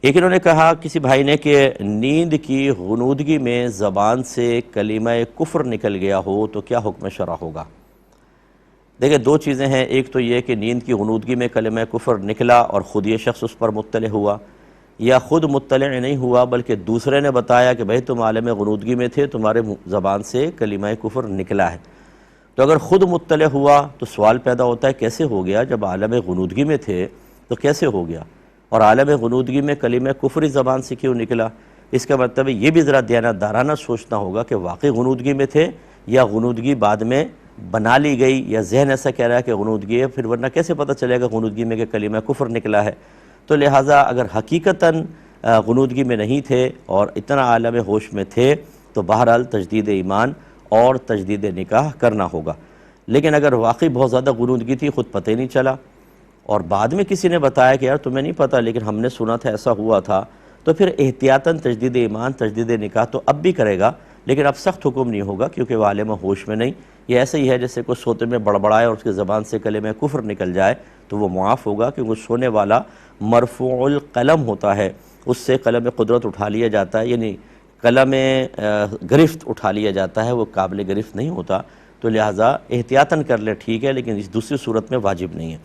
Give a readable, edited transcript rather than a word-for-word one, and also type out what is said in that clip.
ایک انہوں نے کہا کسی بھائی نے کہ نیند کی غنودگی میں زبان سے کلمہ کفر نکل گیا ہو تو کیا حکم شرع ہوگا؟ دیکھیں دو چیزیں ہیں، ایک تو یہ کہ نیند کی غنودگی میں کلمہ کفر نکلا اور خود یہ شخص اس پر مطلع ہوا، یا خود مطلع نہیں ہوا بلکہ دوسرے نے بتایا کہ بھئی تم عالم غنودگی میں تھے، تمہارے زبان سے کلمہ کفر نکلا ہے۔ تو اگر خود مطلع ہوا تو سوال پیدا ہوتا ہے کیسے ہو گیا؟ جب عالم غنودگی میں تھے تو کیسے ہو گیا؟ اور عالم غنودگی میں کلمہ کفری زبان سے کیوں نکلا؟ اس کا مطلب یہ بھی ذرا دیانتدارانہ سوچنا ہوگا کہ واقعی غنودگی میں تھے یا غنودگی بعد میں بنا لی گئی، یا ذہن ایسا کہہ رہا ہے کہ غنودگی ہے، پھر ورنہ کیسے پتہ چلے گا غنودگی میں کہ کلمہ کفر نکلا ہے؟ تو لہٰذا اگر حقیقتاً غنودگی میں نہیں تھے اور اتنا عالم ہوش میں تھے تو بہرحال تجدید ایمان اور تجدید نکاح کرنا ہوگا۔ لیکن اگر واقعی بہت زیادہ غنودگی تھی، خود پتہ ہی نہیں چلا اور بعد میں کسی نے بتایا کہ یار تمہیں نہیں پتہ لیکن ہم نے سنا تھا ایسا ہوا تھا، تو پھر احتیاطاً تجدید ایمان تجدید نکاح تو اب بھی کرے گا، لیکن اب سخت حکم نہیں ہوگا کیونکہ وہ عالم ہوش میں نہیں۔ یہ ایسے ہی ہے جیسے کوئی سوتے میں بڑبڑائے اور اس کی زبان سے کلمہ کفر نکل جائے تو وہ معاف ہوگا، کیونکہ سونے والا مرفوع القلم ہوتا ہے، اس سے قلم قدرت اٹھا لیا جاتا ہے، یعنی قلم گرفت اٹھا لیا جاتا ہے، وہ قابل گرفت نہیں ہوتا۔ تو لہٰذا احتیاطاً کر لے ٹھیک ہے، لیکن اس دوسری صورت میں واجب نہیں ہے۔